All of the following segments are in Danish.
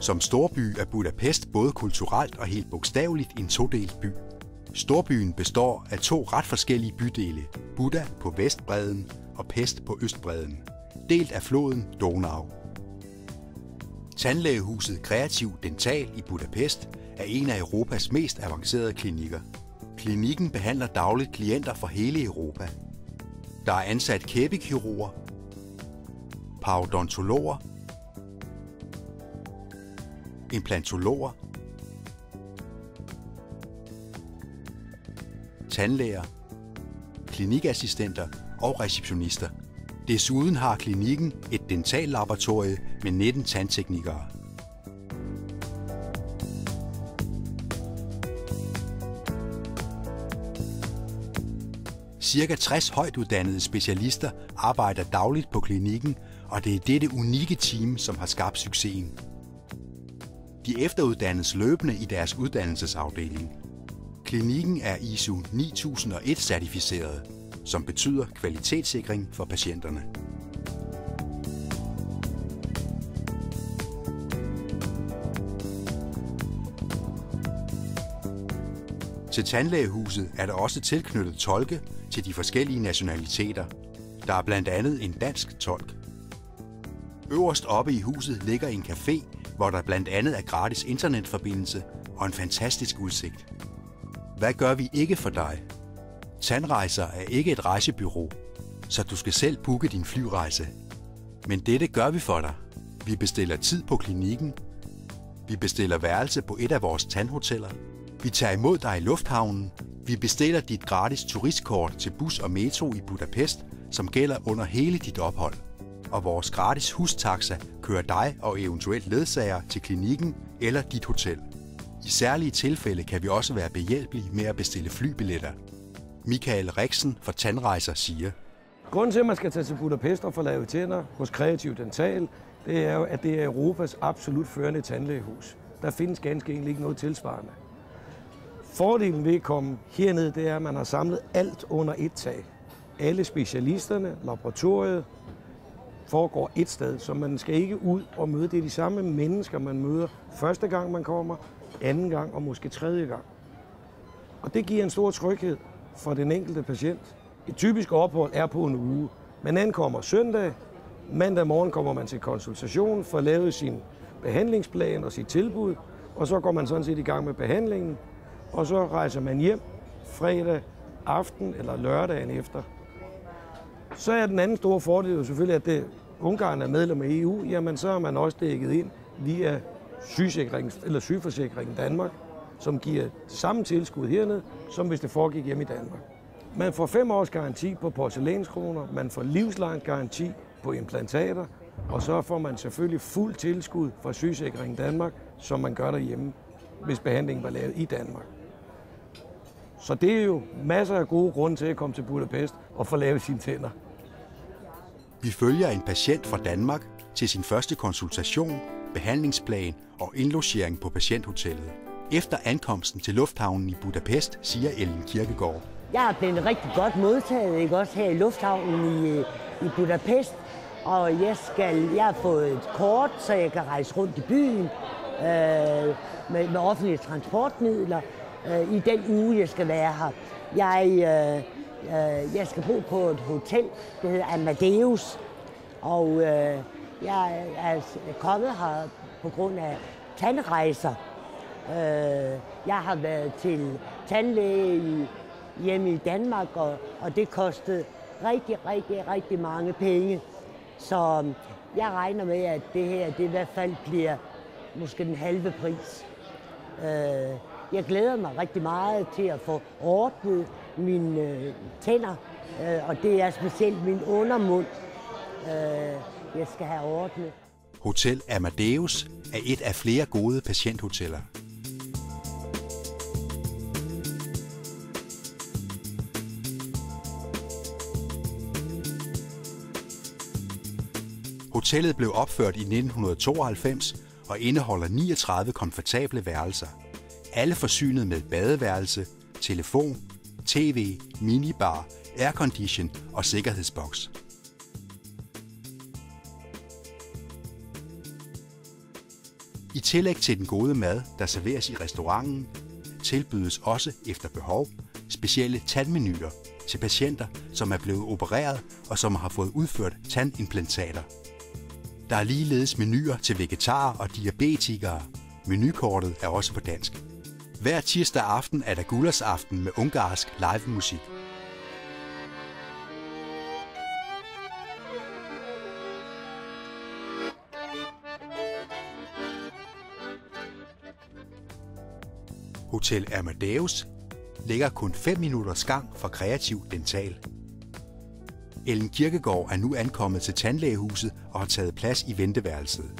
Som storby er Budapest både kulturelt og helt bogstaveligt en todelt by. Storbyen består af 2 ret forskellige bydele, Buda på vestbredden og Pest på østbredden, delt af floden Donau. Tandlægehuset Kreativ Dental i Budapest er en af Europas mest avancerede klinikker. Klinikken behandler dagligt klienter fra hele Europa. Der er ansat kæbekirurger, parodontologer, implantologer, tandlæger, klinikassistenter og receptionister. Desuden har klinikken et dentallaboratorie med 19 tandteknikere. Cirka 60 højtuddannede specialister arbejder dagligt på klinikken, og det er dette unikke team, som har skabt succesen. De efteruddannes løbende i deres uddannelsesafdeling. Klinikken er ISO 9001 certificeret, som betyder kvalitetssikring for patienterne. Til tandlægehuset er der også tilknyttet tolke til de forskellige nationaliteter. Der er blandt andet en dansk tolk. Øverst oppe i huset ligger en café, hvor der blandt andet er gratis internetforbindelse og en fantastisk udsigt. Hvad gør vi ikke for dig? Tandrejser er ikke et rejsebureau, så du skal selv booke din flyrejse. Men dette gør vi for dig. Vi bestiller tid på klinikken. Vi bestiller værelse på et af vores tandhoteller. Vi tager imod dig i lufthavnen. Vi bestiller dit gratis turistkort til bus og metro i Budapest, som gælder under hele dit ophold. Og vores gratis hustaxa kører dig og eventuelt ledsager til klinikken eller dit hotel. I særlige tilfælde kan vi også være behjælpelige med at bestille flybilletter. Michael Riksen fra Tandrejser siger: Grunden til, at man skal tage til Budapest og få lavet tænder hos Kreativ Dental, det er jo, at det er Europas absolut førende tandlægehus. Der findes ganske enkelt ikke noget tilsvarende. Fordelen ved at komme herned, det er, at man har samlet alt under et tag. Alle specialisterne, laboratoriet, foregår et sted, så man skal ikke ud og møde. Det er de samme mennesker, man møder første gang, man kommer, anden gang og måske tredje gang. Og det giver en stor tryghed for den enkelte patient. Et typisk ophold er på en uge. Man ankommer søndag, mandag morgen kommer man til konsultation, får lavet sin behandlingsplan og sit tilbud, og så går man sådan set i gang med behandlingen, og så rejser man hjem fredag aften eller lørdagen efter. Så er den anden store fordel jo selvfølgelig, at Ungarn er medlem af EU, jamen så er man også dækket ind via sygeforsikringen Danmark, som giver samme tilskud hernede, som hvis det foregik hjemme i Danmark. Man får 5 års garanti på porcelænskroner, man får livslang garanti på implantater, og så får man selvfølgelig fuld tilskud fra sygesikringen Danmark, som man gør derhjemme, hvis behandlingen var lavet i Danmark. Så det er jo masser af gode grunde til at komme til Budapest og få lavet sine tænder. Vi følger en patient fra Danmark til sin første konsultation, behandlingsplan og indlogering på patienthotellet. Efter ankomsten til lufthavnen i Budapest, siger Ellen Kirkegaard: Jeg er blevet rigtig godt modtaget, ikke også her i lufthavnen i Budapest, og jeg har fået et kort, så jeg kan rejse rundt i byen med offentlige transportmidler i den uge, jeg skal være her. Jeg skal bo på et hotel, der hedder Amadeus, og jeg er kommet her på grund af tandrejser. Jeg har været til tandlæge hjemme i Danmark, og det kostede rigtig mange penge. Så jeg regner med, at det her det i hvert fald bliver måske den halve pris. Jeg glæder mig rigtig meget til at få ordnet mine tænder, og det er specielt min undermund, jeg skal have ordnet. Hotel Amadeus er et af flere gode patienthoteller. Hotellet blev opført i 1992 og indeholder 39 komfortable værelser. Alle forsynet med badeværelse, telefon, tv, minibar, aircondition og sikkerhedsboks. I tillæg til den gode mad, der serveres i restauranten, tilbydes også efter behov specielle tandmenuer til patienter, som er blevet opereret og som har fået udført tandimplantater. Der er ligeledes menuer til vegetarer og diabetikere. Menukortet er også på dansk. Hver tirsdag aften er der gulasaften med ungarsk livemusik. Hotel Amadeus ligger kun 5 minutters gang fra Kreativ Dental. Ellen Kirkegaard er nu ankommet til tandlægehuset og har taget plads i venteværelset.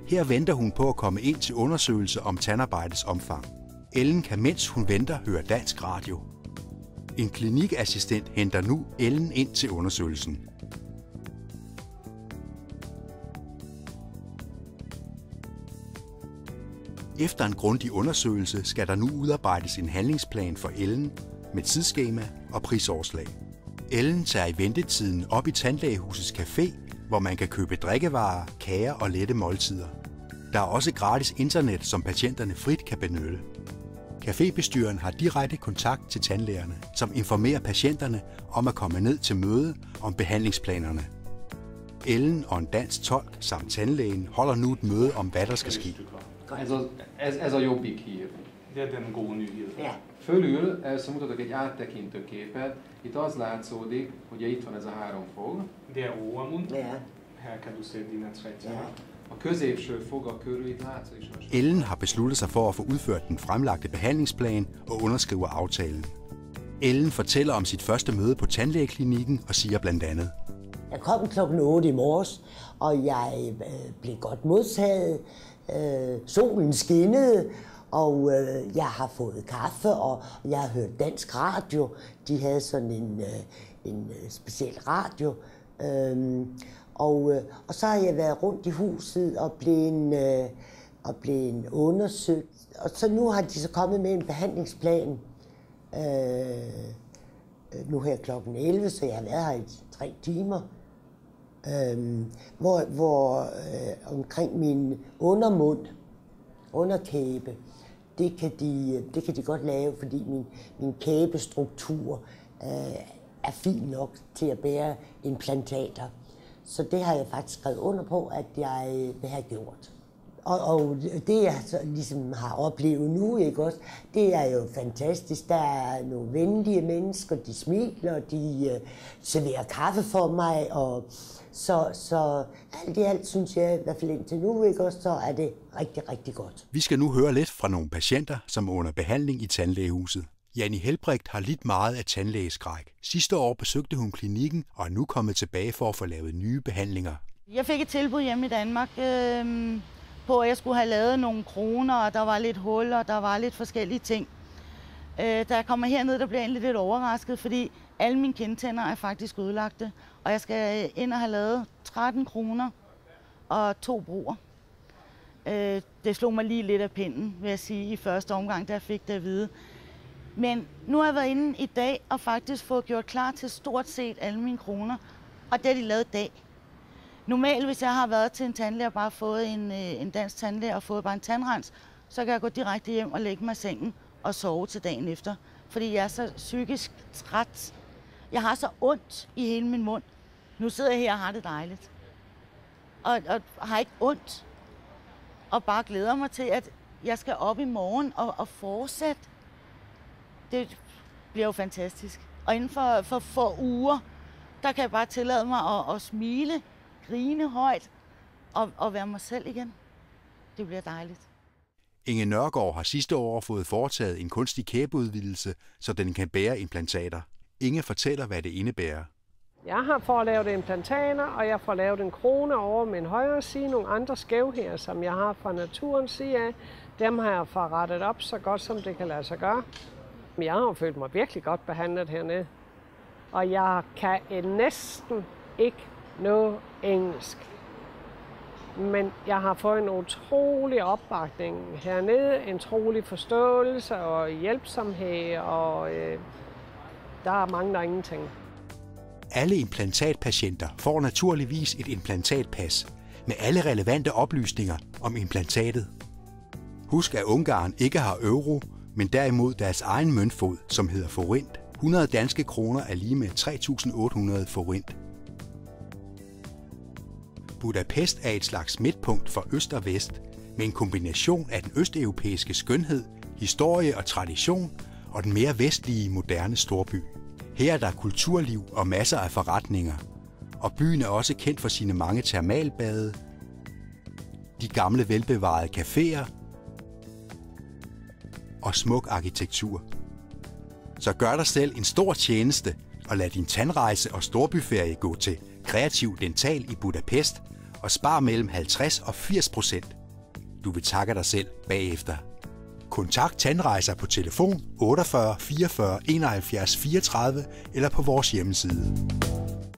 Her venter hun på at komme ind til undersøgelse om tandarbejdets omfang. Ellen kan, mens hun venter, høre dansk radio. En klinikassistent henter nu Ellen ind til undersøgelsen. Efter en grundig undersøgelse skal der nu udarbejdes en handlingsplan for Ellen med tidsskema og prisoverslag. Ellen tager i ventetiden op i tandlægehusets café, hvor man kan købe drikkevarer, kager og lette måltider. Der er også gratis internet, som patienterne frit kan benytte. Cafébestyreren har direkte kontakt til tandlægerne, som informerer patienterne om at komme ned til møde om behandlingsplanerne. Ellen og en dansk tolk samt tandlægen holder nu et møde om, hvad der skal ske. Ez a jobbik hír. Det er den gode nyhed. Ja. Fölül mutatok egy áttekintő képet. Itt az látszódik, hogy itt van ez a 3 fog. Der Ohrmund. Ja. Her kan du sætte dine 3 tænder. Og középső foga körül itt látszó is. Ellen har besluttet sig for at få udført den fremlagte behandlingsplan og underskriver aftalen. Ellen fortæller om sit første møde på tandlægeklinikken og siger blandt andet: Jeg kom klokken 8 i morges, og jeg blev godt modtaget. Solen skinnede, og jeg har fået kaffe, og jeg har hørt dansk radio. De havde sådan en speciel radio. Og så har jeg været rundt i huset og blevet undersøgt. Og så nu har de så kommet med en behandlingsplan nu her klokken 11, så jeg har været her i 3 timer. Hvor omkring min underkæbe, det kan de godt lave, fordi min kæbestruktur er fin nok til at bære implantater. Så det har jeg faktisk skrevet under på, at jeg vil have gjort. Og det jeg så ligesom har oplevet nu, ikke også, det er jo fantastisk. Der er nogle venlige mennesker, de smiler, de serverer kaffe for mig, og så alt i alt synes jeg, i hvert fald indtil nu, ikke også, så er det rigtig, rigtig godt. Vi skal nu høre lidt fra nogle patienter, som er under behandling i tandlægehuset. Janni Helbrecht har lidt meget af tandlægeskræk. Sidste år besøgte hun klinikken og er nu kommet tilbage for at få lavet nye behandlinger. Jeg fik et tilbud hjemme i Danmark på, at jeg skulle have lavet nogle kroner, og der var lidt hul, og der var lidt forskellige ting. Da jeg kommer herned, der bliver jeg egentlig lidt overrasket, fordi alle mine kindtænder er faktisk ødelagte, og jeg skal ind og have lavet 13 kroner og 2 broer. Det slog mig lige lidt af pinden, vil jeg sige, i første omgang, da jeg fik det at vide. Men nu har jeg været inde i dag og faktisk fået gjort klar til stort set alle mine kroner, og det har de lavet i dag. Normalt, hvis jeg har været til en tandlæge og bare fået en dansk tandlæge og fået bare en tandrens, så kan jeg gå direkte hjem og lægge mig i sengen og sove til dagen efter. Fordi jeg er så psykisk træt. Jeg har så ondt i hele min mund. Nu sidder jeg her og har det dejligt. Og har ikke ondt. Og bare glæder mig til, at jeg skal op i morgen og fortsætte. Det bliver jo fantastisk. Og inden for uger, der kan jeg bare tillade mig at smile, grine højt og være mig selv igen. Det bliver dejligt. Inge Nørgaard har sidste år fået foretaget en kunstig kæbeudvidelse, så den kan bære implantater. Inge fortæller, hvad det indebærer. Jeg har fået lavet implantater, og jeg får lavet en krone over min højre side. Nogle andre skævheder, som jeg har fra naturens side af, dem har jeg forrettet op så godt, som det kan lade sig gøre. Jeg har følt mig virkelig godt behandlet hernede. Og jeg kan næsten ikke noget engelsk. Men jeg har fået en utrolig opbakning hernede, en utrolig forståelse og hjælpsomhed, og der er mange, der ingenting. Alle implantatpatienter får naturligvis et implantatpas. med alle relevante oplysninger om implantatet. Husk, at Ungarn ikke har euro, men derimod deres egen møntfod, som hedder forint. 100 danske kroner er lige med 3.800 forint. Budapest er et slags midtpunkt for øst og vest, med en kombination af den østeuropæiske skønhed, historie og tradition og den mere vestlige, moderne storby. Her er der kulturliv og masser af forretninger, og byen er også kendt for sine mange termalbade, de gamle velbevarede caféer og smuk arkitektur. Så gør dig selv en stor tjeneste og lad din tandrejse og storbyferie gå til Kreativ Dental i Budapest og spar mellem 50 og 80%. Du vil takke dig selv bagefter. Kontakt Tandrejser på telefon 48 44 71 34 eller på vores hjemmeside.